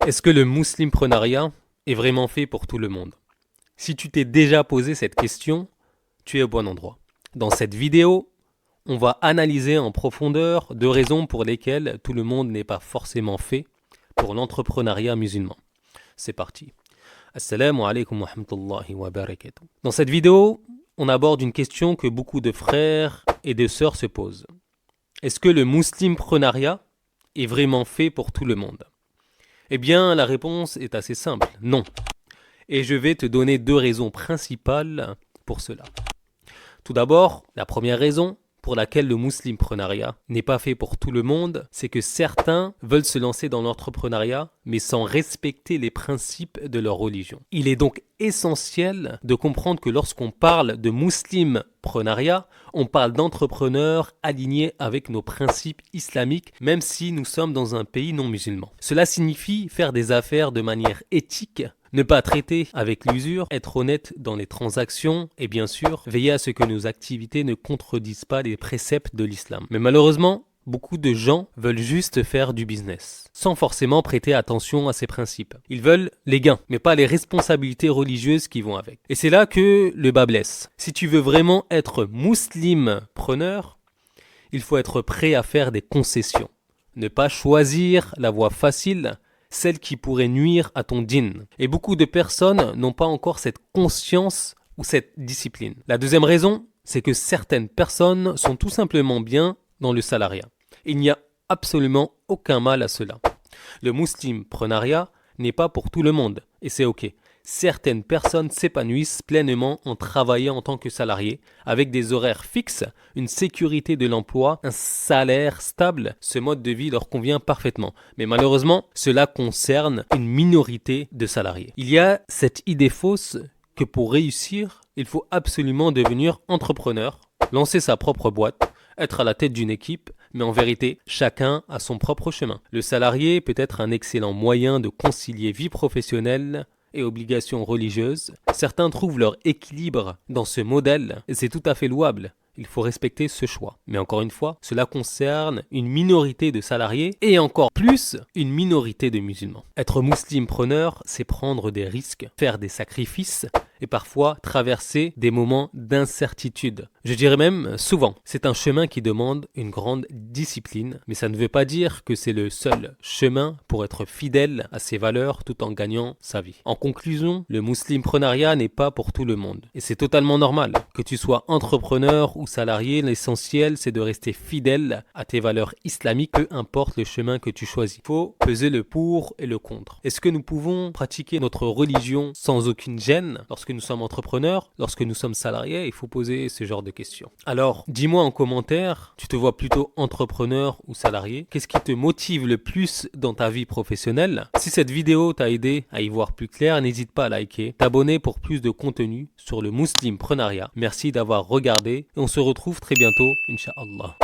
Est-ce que le muslimprenariat est vraiment fait pour tout le monde? Si tu t'es déjà posé cette question, tu es au bon endroit. Dans cette vidéo, on va analyser en profondeur deux raisons pour lesquelles tout le monde n'est pas forcément fait pour l'entrepreneuriat musulman. C'est parti. Assalamu alaikum wa rahmatullahi wa barakatuh. Dans cette vidéo, on aborde une question que beaucoup de frères et de sœurs se posent. Est-ce que le muslimprenariat est vraiment fait pour tout le monde? Eh bien, la réponse est assez simple, non. Et je vais te donner deux raisons principales pour cela. Tout d'abord, la première raison pour laquelle le muslimprenariat n'est pas fait pour tout le monde, c'est que certains veulent se lancer dans l'entrepreneuriat, mais sans respecter les principes de leur religion. Il est donc essentiel de comprendre que lorsqu'on parle de muslimprenariat, on parle d'entrepreneurs alignés avec nos principes islamiques, même si nous sommes dans un pays non musulman. Cela signifie faire des affaires de manière éthique, ne pas traiter avec l'usure, être honnête dans les transactions et bien sûr veiller à ce que nos activités ne contredisent pas les préceptes de l'islam. Mais malheureusement, beaucoup de gens veulent juste faire du business, sans forcément prêter attention à ces principes. Ils veulent les gains, mais pas les responsabilités religieuses qui vont avec. Et c'est là que le bas blesse. Si tu veux vraiment être muslimpreneur, il faut être prêt à faire des concessions. Ne pas choisir la voie facile, celle qui pourrait nuire à ton dîn. Et beaucoup de personnes n'ont pas encore cette conscience ou cette discipline. La deuxième raison, c'est que certaines personnes sont tout simplement bien dans le salariat. Il n'y a absolument aucun mal à cela. Le muslimprenariat n'est pas pour tout le monde, et c'est ok. Certaines personnes s'épanouissent pleinement en travaillant en tant que salarié, avec des horaires fixes, une sécurité de l'emploi, un salaire stable. Ce mode de vie leur convient parfaitement. Mais malheureusement, cela concerne une minorité de salariés. Il y a cette idée fausse que pour réussir, il faut absolument devenir entrepreneur, lancer sa propre boîte, être à la tête d'une équipe, mais en vérité, chacun a son propre chemin. Le salarié peut être un excellent moyen de concilier vie professionnelle et obligations religieuses. Certains trouvent leur équilibre dans ce modèle et c'est tout à fait louable. Il faut respecter ce choix. Mais encore une fois, cela concerne une minorité de salariés et encore plus une minorité de musulmans. Être muslimpreneur, c'est prendre des risques, faire des sacrifices et parfois traverser des moments d'incertitude. Je dirais même souvent, c'est un chemin qui demande une grande discipline, mais ça ne veut pas dire que c'est le seul chemin pour être fidèle à ses valeurs tout en gagnant sa vie. En conclusion, le muslimprenariat n'est pas pour tout le monde et c'est totalement normal. Que tu sois entrepreneur ou salarié, l'essentiel c'est de rester fidèle à tes valeurs islamiques, peu importe le chemin que tu choisis. Il faut peser le pour et le contre. Est-ce que nous pouvons pratiquer notre religion sans aucune gêne lorsque nous sommes entrepreneurs, lorsque nous sommes salariés? Il faut poser ce genre de questions. Alors, dis-moi en commentaire, tu te vois plutôt entrepreneur ou salarié? Qu'est-ce qui te motive le plus dans ta vie professionnelle? Si cette vidéo t'a aidé à y voir plus clair, n'hésite pas à liker, t'abonner pour plus de contenu sur le muslimprenariat. Merci d'avoir regardé et on se retrouve très bientôt, Inch'Allah.